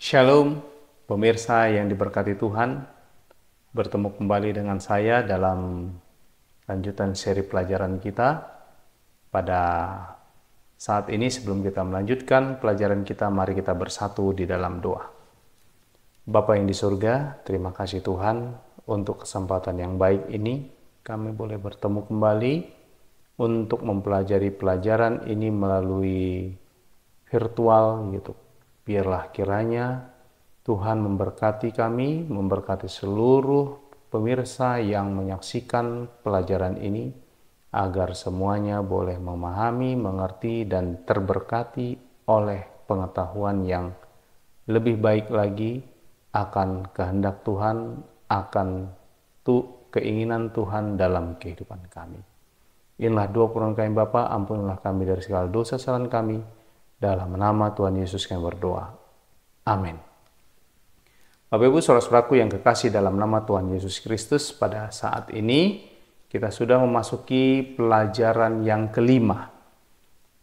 Shalom, pemirsa yang diberkati Tuhan. Bertemu kembali dengan saya dalam lanjutan seri pelajaran kita. Pada saat ini sebelum kita melanjutkan pelajaran kita, mari kita bersatu di dalam doa. Bapa yang di surga, terima kasih Tuhan untuk kesempatan yang baik ini. Kami boleh bertemu kembali untuk mempelajari pelajaran ini melalui virtual gitu. Biarlah kiranya Tuhan memberkati kami, memberkati seluruh pemirsa yang menyaksikan pelajaran ini, agar semuanya boleh memahami, mengerti, dan terberkati oleh pengetahuan yang lebih baik lagi akan kehendak Tuhan, akan keinginan Tuhan dalam kehidupan kami. Inilah doa permohonan kami Bapa, ampunilah kami dari segala dosa kesalahan kami. Dalam nama Tuhan Yesus kami berdoa. Amin. Bapak Ibu saudara-saudaraku yang kekasih dalam nama Tuhan Yesus Kristus, pada saat ini kita sudah memasuki pelajaran yang kelima.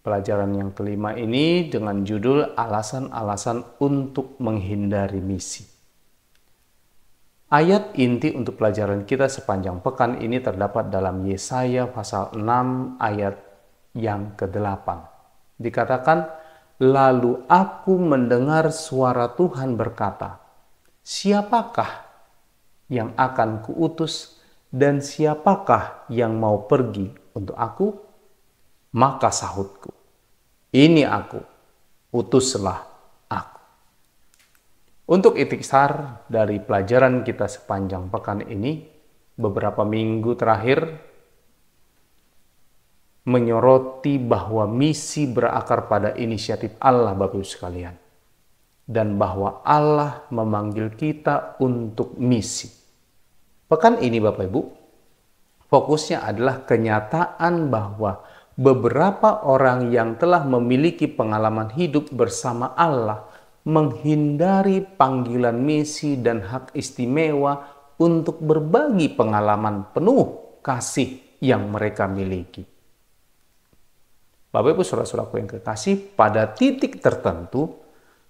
Pelajaran yang kelima ini dengan judul alasan-alasan untuk menghindari misi. Ayat inti untuk pelajaran kita sepanjang pekan ini terdapat dalam Yesaya pasal 6 ayat yang ke-8. Dikatakan, lalu aku mendengar suara Tuhan berkata, siapakah yang akan kuutus dan siapakah yang mau pergi untuk aku? Maka sahutku, ini aku, utuslah aku. Untuk ikhtisar dari pelajaran kita sepanjang pekan ini, beberapa minggu terakhir menyoroti bahwa misi berakar pada inisiatif Allah Bapak Ibu sekalian. Dan bahwa Allah memanggil kita untuk misi. Pekan ini Bapak Ibu, fokusnya adalah kenyataan bahwa beberapa orang yang telah memiliki pengalaman hidup bersama Allah menghindari panggilan misi dan hak istimewa untuk berbagi pengalaman penuh kasih yang mereka miliki. Bapak Ibu saudara-saudaraku yang kekasih, pada titik tertentu,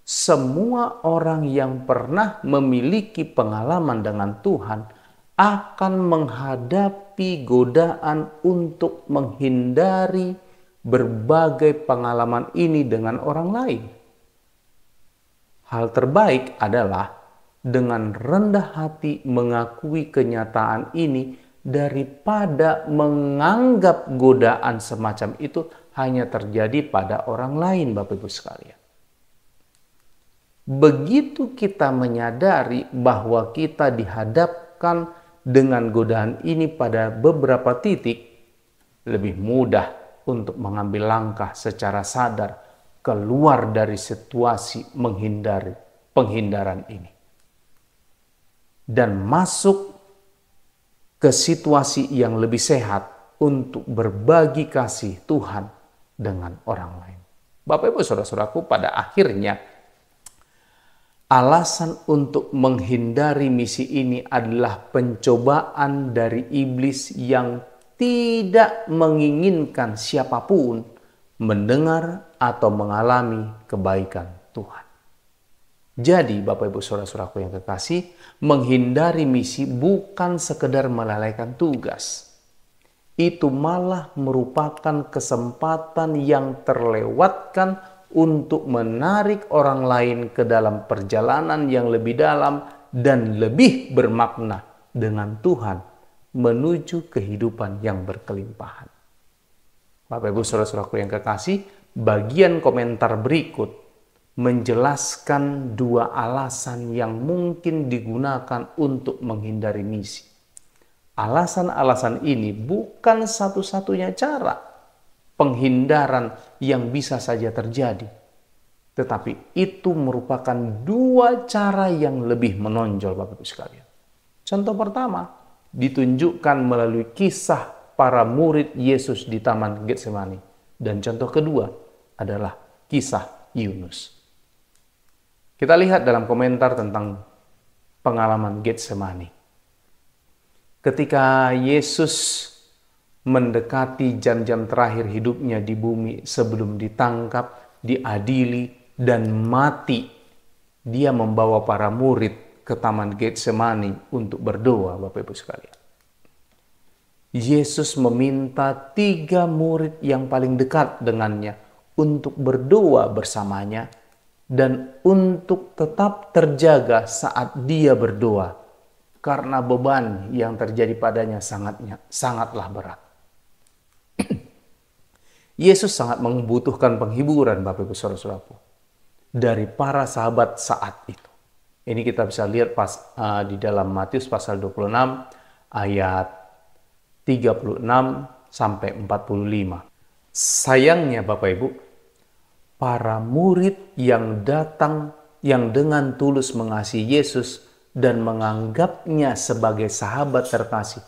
semua orang yang pernah memiliki pengalaman dengan Tuhan akan menghadapi godaan untuk menghindari berbagai pengalaman ini dengan orang lain. Hal terbaik adalah dengan rendah hati mengakui kenyataan ini daripada menganggap godaan semacam itu hanya terjadi pada orang lain, Bapak Ibu sekalian. Begitu kita menyadari bahwa kita dihadapkan dengan godaan ini pada beberapa titik, lebih mudah untuk mengambil langkah secara sadar keluar dari situasi penghindaran ini. Dan masuk ke situasi yang lebih sehat untuk berbagi kasih Tuhan dengan orang lain. Bapak Ibu saudara-saudaraku, pada akhirnya alasan untuk menghindari misi ini adalah pencobaan dari iblis yang tidak menginginkan siapapun mendengar atau mengalami kebaikan Tuhan. Jadi Bapak Ibu saudara-saudaraku yang kekasih, menghindari misi bukan sekedar melalaikan tugas. Itu malah merupakan kesempatan yang terlewatkan untuk menarik orang lain ke dalam perjalanan yang lebih dalam dan lebih bermakna dengan Tuhan menuju kehidupan yang berkelimpahan. Bapak Ibu saudara-saudaraku yang kekasih, bagian komentar berikut menjelaskan dua alasan yang mungkin digunakan untuk menghindari misi. Alasan-alasan ini bukan satu-satunya cara penghindaran yang bisa saja terjadi. Tetapi itu merupakan dua cara yang lebih menonjol Bapak Ibu sekalian. Contoh pertama ditunjukkan melalui kisah para murid Yesus di Taman Getsemani. Dan contoh kedua adalah kisah Yunus. Kita lihat dalam komentar tentang pengalaman Getsemani. Ketika Yesus mendekati jam-jam terakhir hidupnya di bumi sebelum ditangkap, diadili, dan mati Dia membawa para murid ke Taman Getsemani untuk berdoa, Bapak Ibu sekalian. Yesus meminta 3 murid yang paling dekat dengannya untuk berdoa bersamanya dan untuk tetap terjaga saat dia berdoa, karena beban yang terjadi padanya sangatlah berat. Yesus sangat membutuhkan penghiburan, Bapak Ibu Saudara-saudaraku, dari para sahabat saat itu. Ini kita bisa lihat di dalam Matius pasal 26 ayat 36 sampai 45. Sayangnya Bapak Ibu, para murid yang datang yang dengan tulus mengasihi Yesus dan menganggapnya sebagai sahabat terkasih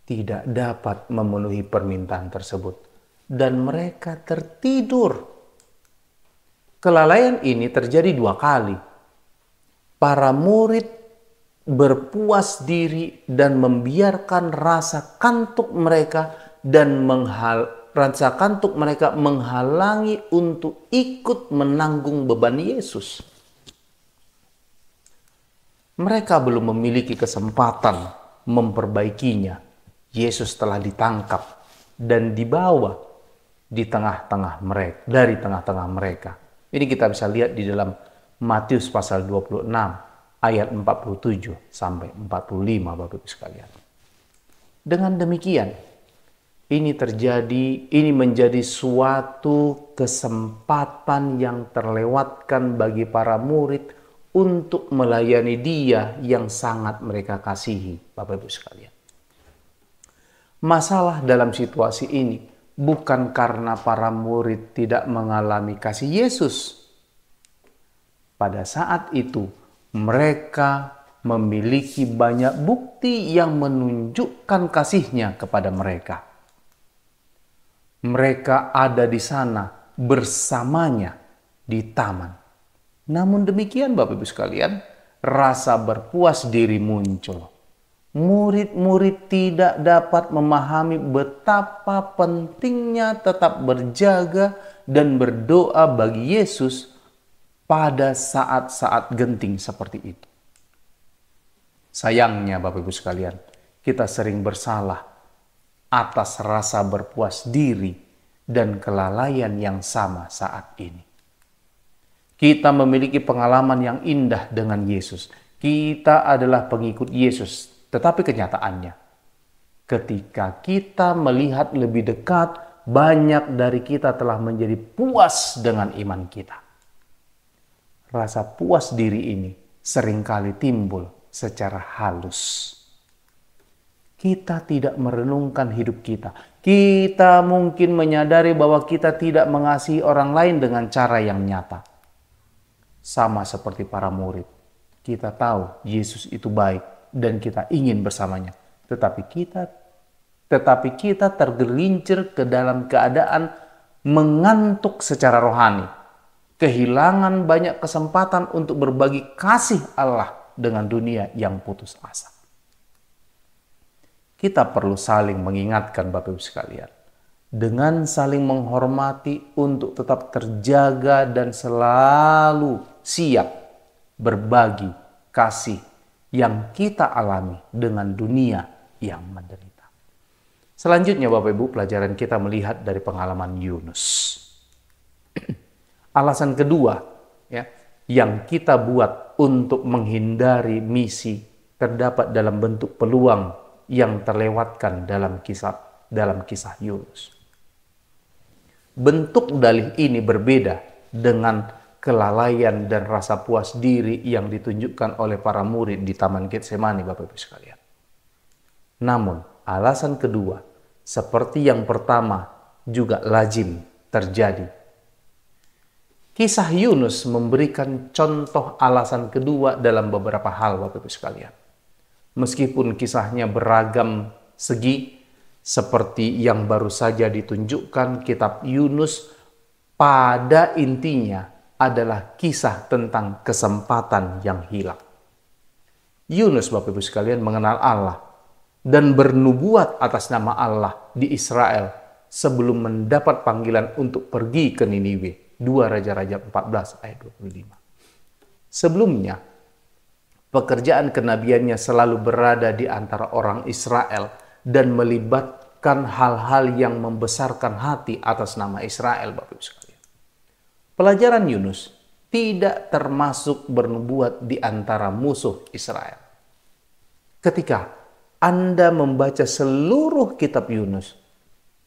tidak dapat memenuhi permintaan tersebut dan mereka tertidur. Kelalaian ini terjadi 2 kali. Para murid berpuas diri dan membiarkan rasa kantuk mereka menghalangi untuk ikut menanggung beban Yesus. Mereka belum memiliki kesempatan memperbaikinya. Yesus telah ditangkap dan dibawa dari tengah-tengah mereka. Ini kita bisa lihat di dalam Matius pasal 26 ayat 47 sampai 45, Bapak Ibu sekalian. Dengan demikian, ini menjadi suatu kesempatan yang terlewatkan bagi para murid untuk melayani Dia yang sangat mereka kasihi, Bapak Ibu sekalian. Masalah dalam situasi ini bukan karena para murid tidak mengalami kasih Yesus. Pada saat itu, mereka memiliki banyak bukti yang menunjukkan kasih-Nya kepada mereka. Mereka ada di sana bersamanya di taman. Namun demikian Bapak Ibu sekalian, rasa berpuas diri muncul. Murid-murid tidak dapat memahami betapa pentingnya tetap berjaga dan berdoa bagi Yesus pada saat-saat genting seperti itu. Sayangnya Bapak Ibu sekalian, kita sering bersalah atas rasa berpuas diri dan kelalaian yang sama saat ini. Kita memiliki pengalaman yang indah dengan Yesus. Kita adalah pengikut Yesus, tetapi kenyataannya, ketika kita melihat lebih dekat, banyak dari kita telah menjadi puas dengan iman kita. Rasa puas diri ini seringkali timbul secara halus. Kita tidak merenungkan hidup kita. Kita mungkin menyadari bahwa kita tidak mengasihi orang lain dengan cara yang nyata. Sama seperti para murid. Kita tahu Yesus itu baik dan kita ingin bersamanya. Tetapi kita tergelincir ke dalam keadaan mengantuk secara rohani. Kehilangan banyak kesempatan untuk berbagi kasih Allah dengan dunia yang putus asa. Kita perlu saling mengingatkan Bapak Ibu sekalian. Dengan saling menghormati untuk tetap terjaga dan selalu siap berbagi kasih yang kita alami dengan dunia yang menderita. Selanjutnya Bapak Ibu, pelajaran kita melihat dari pengalaman Yunus. Alasan kedua yang kita buat untuk menghindari misi terdapat dalam bentuk peluang yang terlewatkan dalam kisah Yunus. Bentuk dalih ini berbeda dengan kelalaian dan rasa puas diri yang ditunjukkan oleh para murid di Taman Getsemani, Bapak Ibu sekalian. Namun, alasan kedua, seperti yang pertama, juga lazim terjadi. Kisah Yunus memberikan contoh alasan kedua dalam beberapa hal, Bapak Ibu sekalian. Meskipun kisahnya beragam segi, seperti yang baru saja ditunjukkan kitab Yunus, pada intinya adalah kisah tentang kesempatan yang hilang. Yunus, Bapak Ibu sekalian, mengenal Allah dan bernubuat atas nama Allah di Israel sebelum mendapat panggilan untuk pergi ke Niniwe. 2 Raja-Raja 14 ayat 25. Sebelumnya, pekerjaan kenabiannya selalu berada di antara orang Israel dan melibatkan hal-hal yang membesarkan hati atas nama Israel, Bapak Ibu sekalian. Pelajaran Yunus tidak termasuk bernubuat di antara musuh Israel. Ketika Anda membaca seluruh kitab Yunus,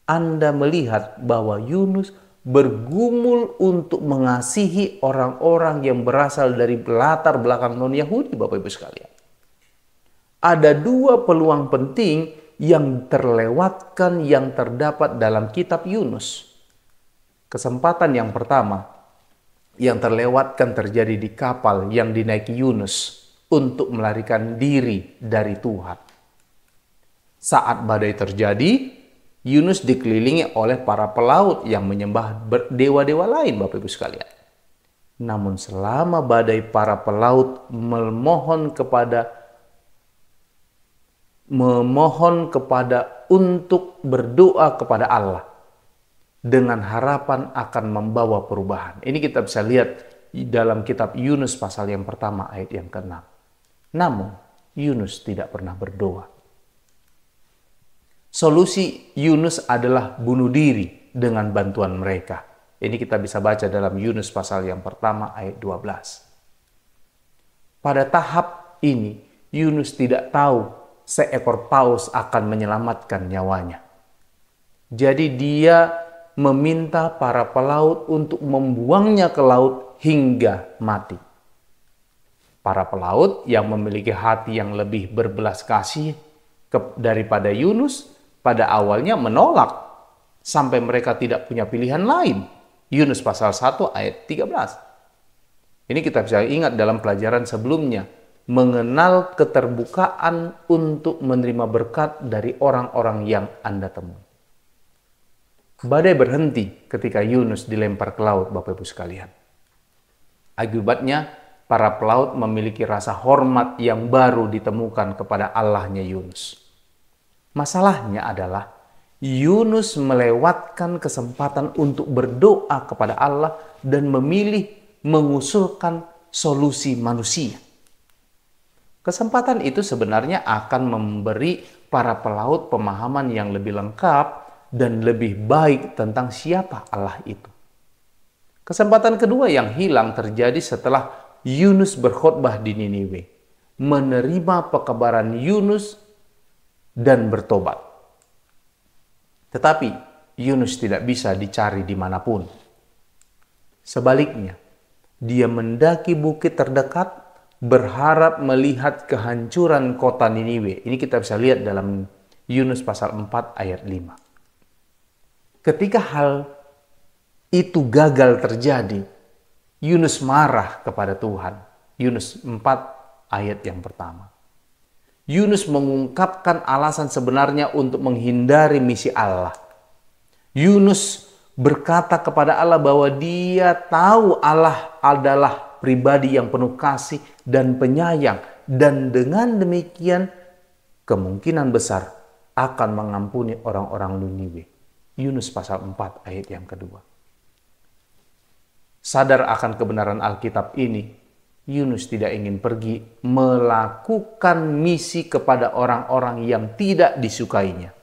Anda melihat bahwa Yunus bergumul untuk mengasihi orang-orang yang berasal dari latar belakang non-Yahudi, Bapak Ibu sekalian. Ada dua peluang penting yang terlewatkan yang terdapat dalam kitab Yunus. Kesempatan yang pertama yang terlewatkan terjadi di kapal yang dinaiki Yunus untuk melarikan diri dari Tuhan. Saat badai terjadi, Yunus dikelilingi oleh para pelaut yang menyembah dewa-dewa lain, Bapak Ibu sekalian. Namun selama badai, para pelaut memohon kepada untuk berdoa kepada Allah dengan harapan akan membawa perubahan. Ini kita bisa lihat dalam kitab Yunus pasal yang pertama ayat yang ke-6. Namun Yunus tidak pernah berdoa. Solusi Yunus adalah bunuh diri dengan bantuan mereka. Ini kita bisa baca dalam Yunus pasal yang pertama ayat 12. Pada tahap ini, Yunus tidak tahu seekor paus akan menyelamatkan nyawanya. Jadi dia meminta para pelaut untuk membuangnya ke laut hingga mati. Para pelaut yang memiliki hati yang lebih berbelas kasih daripada Yunus pada awalnya menolak sampai mereka tidak punya pilihan lain. Yunus pasal 1 ayat 13. Ini kita bisa ingat dalam pelajaran sebelumnya, mengenal keterbukaan untuk menerima berkat dari orang-orang yang Anda temui. Badai berhenti ketika Yunus dilempar ke laut, Bapak Ibu sekalian. Akibatnya, para pelaut memiliki rasa hormat yang baru ditemukan kepada Allahnya Yunus. Masalahnya adalah Yunus melewatkan kesempatan untuk berdoa kepada Allah dan memilih mengusulkan solusi manusia. Kesempatan itu sebenarnya akan memberi para pelaut pemahaman yang lebih lengkap dan lebih baik tentang siapa Allah itu. Kesempatan kedua yang hilang terjadi setelah Yunus berkhotbah di Niniwe, menerima pekabaran Yunus dan bertobat. Tetapi Yunus tidak bisa dicari dimanapun. Sebaliknya, dia mendaki bukit terdekat berharap melihat kehancuran kota Niniwe. Ini kita bisa lihat dalam Yunus pasal 4 ayat 5. Ketika hal itu gagal terjadi, Yunus marah kepada Tuhan. Yunus 4 ayat yang pertama. Yunus mengungkapkan alasan sebenarnya untuk menghindari misi Allah. Yunus berkata kepada Allah bahwa dia tahu Allah adalah pribadi yang penuh kasih dan penyayang, dan dengan demikian kemungkinan besar akan mengampuni orang-orang Niniwe. Yunus pasal 4 ayat yang kedua. Sadar akan kebenaran Alkitab ini, Yunus tidak ingin pergi melakukan misi kepada orang-orang yang tidak disukainya,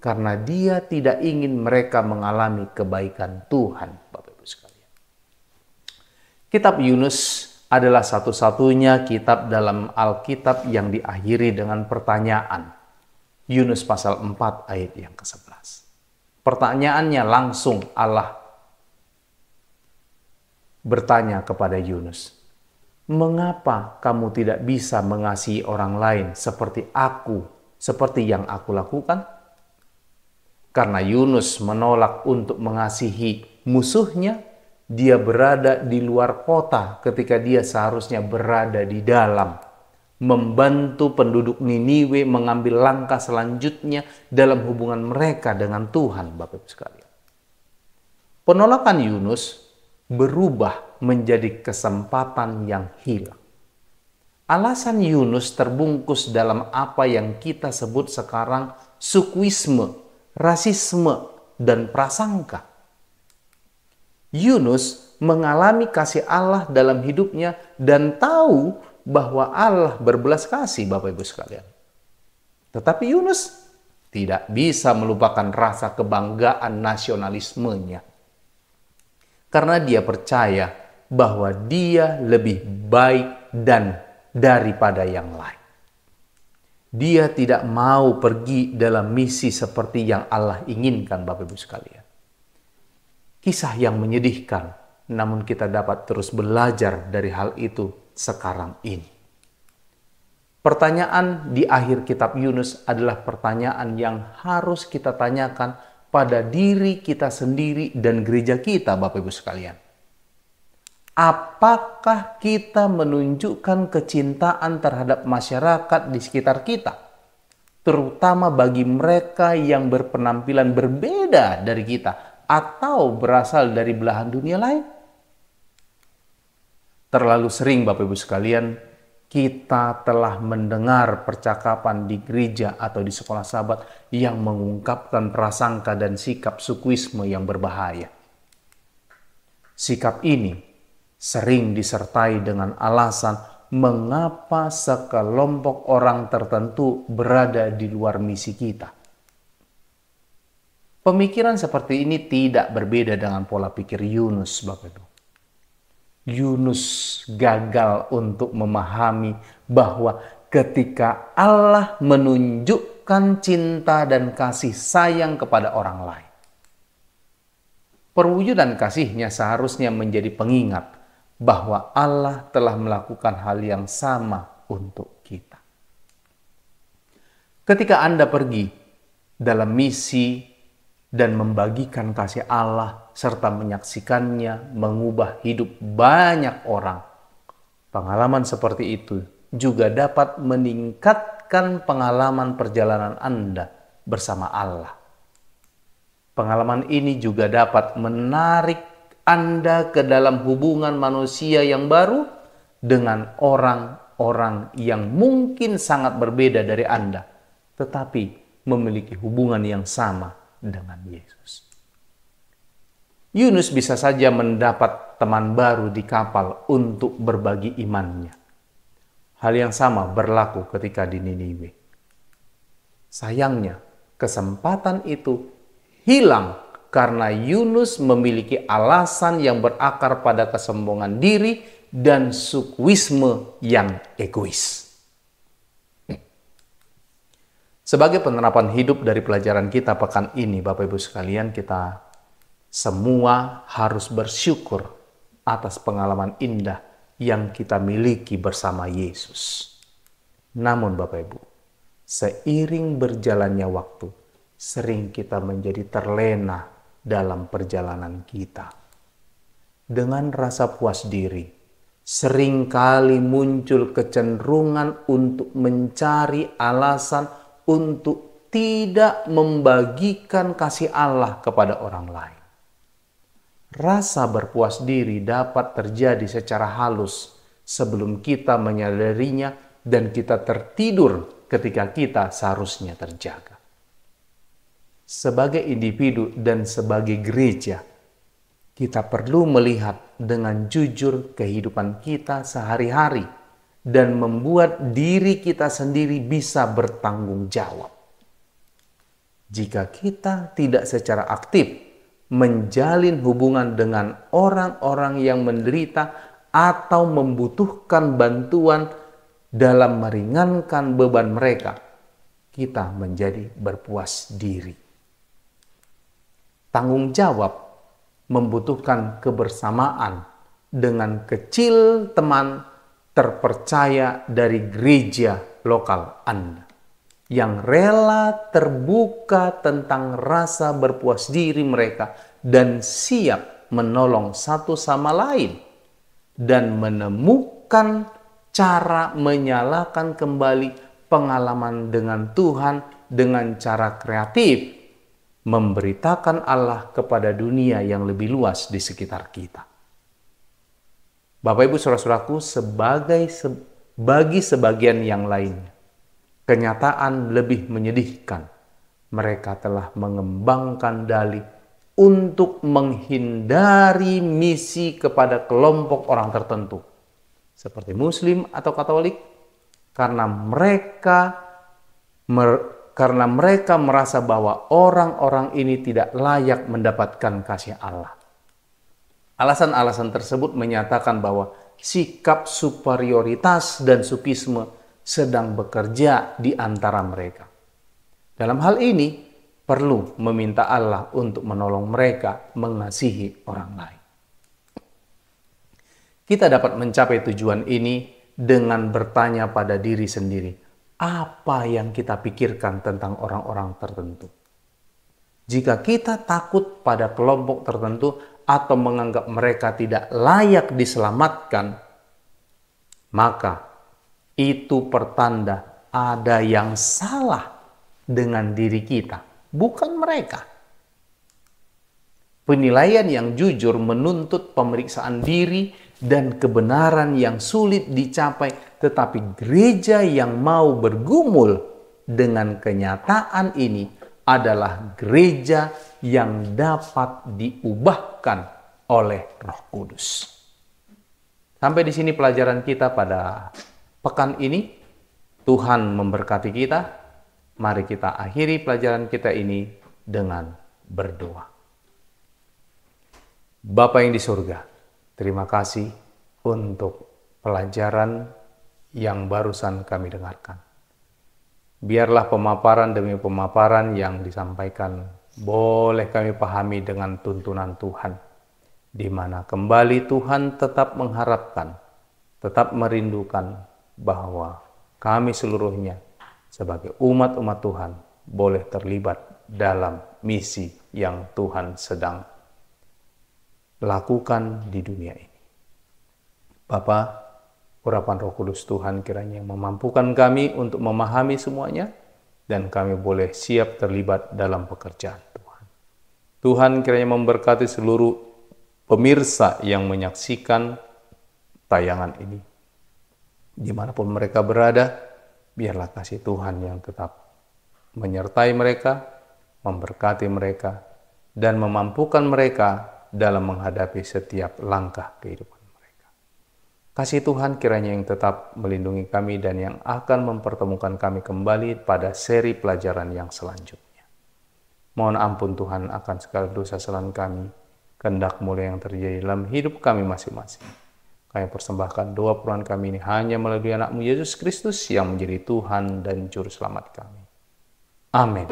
karena dia tidak ingin mereka mengalami kebaikan Tuhan, Bapak Ibu sekalian. Kitab Yunus adalah satu-satunya kitab dalam Alkitab yang diakhiri dengan pertanyaan. Yunus pasal 4 ayat yang ke-11. Pertanyaannya langsung Allah bertanya kepada Yunus, "Mengapa kamu tidak bisa mengasihi orang lain seperti yang aku lakukan?" Karena Yunus menolak untuk mengasihi musuhnya, dia berada di luar kota ketika dia seharusnya berada di dalam, membantu penduduk Niniwe mengambil langkah selanjutnya dalam hubungan mereka dengan Tuhan, Bapak Ibu sekalian. Penolakan Yunus berubah menjadi kesempatan yang hilang. Alasan Yunus terbungkus dalam apa yang kita sebut sekarang sukuisme, rasisme, dan prasangka. Yunus mengalami kasih Allah dalam hidupnya dan tahu bahwa Allah berbelas kasih, Bapak Ibu sekalian. Tetapi Yunus tidak bisa melupakan rasa kebanggaan nasionalismenya. Karena dia percaya bahwa dia lebih baik dan daripada yang lain. Dia tidak mau pergi dalam misi seperti yang Allah inginkan, Bapak Ibu sekalian. Kisah yang menyedihkan, namun kita dapat terus belajar dari hal itu sekarang ini. Pertanyaan di akhir kitab Yunus adalah pertanyaan yang harus kita tanyakan pada diri kita sendiri dan gereja kita, Bapak Ibu sekalian. Apakah kita menunjukkan kecintaan terhadap masyarakat di sekitar kita, terutama bagi mereka yang berpenampilan berbeda dari kita atau berasal dari belahan dunia lain? Terlalu sering, Bapak Ibu sekalian, kita telah mendengar percakapan di gereja atau di sekolah sahabat yang mengungkapkan prasangka dan sikap sukuisme yang berbahaya. Sikap ini sering disertai dengan alasan mengapa sekelompok orang tertentu berada di luar misi kita. Pemikiran seperti ini tidak berbeda dengan pola pikir Yunus, Bapak Ibu. Yunus gagal untuk memahami bahwa ketika Allah menunjukkan cinta dan kasih sayang kepada orang lain, perwujudan kasihnya seharusnya menjadi pengingat bahwa Allah telah melakukan hal yang sama untuk kita. Ketika Anda pergi dalam misi dan membagikan kasih Allah serta menyaksikannya mengubah hidup banyak orang, pengalaman seperti itu juga dapat meningkatkan pengalaman perjalanan Anda bersama Allah. Pengalaman ini juga dapat menarik Anda ke dalam hubungan manusia yang baru dengan orang-orang yang mungkin sangat berbeda dari Anda, tetapi memiliki hubungan yang sama dengan Yesus. Yunus bisa saja mendapat teman baru di kapal untuk berbagi imannya. Hal yang sama berlaku ketika di Niniwe. Sayangnya, kesempatan itu hilang karena Yunus memiliki alasan yang berakar pada kesombongan diri dan sukuisme yang egois. Sebagai penerapan hidup dari pelajaran kita pekan ini, Bapak Ibu sekalian, kita semua harus bersyukur atas pengalaman indah yang kita miliki bersama Yesus. Namun Bapak Ibu, seiring berjalannya waktu, sering kita menjadi terlena dalam perjalanan kita. Dengan rasa puas diri, seringkali muncul kecenderungan untuk mencari alasan untuk tidak membagikan kasih Allah kepada orang lain. Rasa berpuas diri dapat terjadi secara halus sebelum kita menyadarinya dan kita tertidur ketika kita seharusnya terjaga. Sebagai individu dan sebagai gereja, kita perlu melihat dengan jujur kehidupan kita sehari-hari dan membuat diri kita sendiri bisa bertanggung jawab. Jika kita tidak secara aktif menjalin hubungan dengan orang-orang yang menderita atau membutuhkan bantuan dalam meringankan beban mereka, kita menjadi berpuas diri. Tanggung jawab membutuhkan kebersamaan dengan kecil teman terpercaya dari gereja lokal Anda yang rela terbuka tentang rasa berpuas diri mereka dan siap menolong satu sama lain dan menemukan cara menyalakan kembali pengalaman dengan Tuhan dengan cara kreatif, memberitakan Allah kepada dunia yang lebih luas di sekitar kita. Bapak Ibu saudara-saudaraku, bagi sebagian yang lainnya, kenyataan lebih menyedihkan. Mereka telah mengembangkan dalih untuk menghindari misi kepada kelompok orang tertentu, seperti Muslim atau Katolik, karena mereka merasa bahwa orang-orang ini tidak layak mendapatkan kasih Allah. Alasan-alasan tersebut menyatakan bahwa sikap superioritas dan sufisme sedang bekerja di antara mereka. Dalam hal ini, perlu meminta Allah untuk menolong mereka mengasihi orang lain. Kita dapat mencapai tujuan ini dengan bertanya pada diri sendiri, apa yang kita pikirkan tentang orang-orang tertentu? Jika kita takut pada kelompok tertentu atau menganggap mereka tidak layak diselamatkan, maka itu pertanda ada yang salah dengan diri kita, bukan mereka. Penilaian yang jujur menuntut pemeriksaan diri dan kebenaran yang sulit dicapai, tetapi gereja yang mau bergumul dengan kenyataan ini adalah gereja yang dapat diubahkan oleh Roh Kudus. Sampai di sini pelajaran kita pada pekan ini. Tuhan memberkati kita. Mari kita akhiri pelajaran kita ini dengan berdoa. Bapa yang di surga, terima kasih untuk pelajaran yang barusan kami dengarkan. Biarlah pemaparan demi pemaparan yang disampaikan boleh kami pahami dengan tuntunan Tuhan, di mana kembali Tuhan tetap mengharapkan, tetap merindukan bahwa kami seluruhnya sebagai umat-umat Tuhan boleh terlibat dalam misi yang Tuhan sedang lakukan di dunia ini. Bapa, urapan Roh Kudus Tuhan kiranya memampukan kami untuk memahami semuanya, dan kami boleh siap terlibat dalam pekerjaan Tuhan. Tuhan kiranya memberkati seluruh pemirsa yang menyaksikan tayangan ini. Dimanapun mereka berada, biarlah kasih Tuhan yang tetap menyertai mereka, memberkati mereka, dan memampukan mereka dalam menghadapi setiap langkah kehidupan mereka. Kasih Tuhan kiranya yang tetap melindungi kami dan yang akan mempertemukan kami kembali pada seri pelajaran yang selanjutnya. Mohon ampun Tuhan akan segala dosa kesalahan kami, kehendak mulia yang terjadi dalam hidup kami masing-masing. Kami persembahkan doa perubahan kami ini hanya melalui anak-Mu Yesus Kristus yang menjadi Tuhan dan Juru Selamat kami. Amin.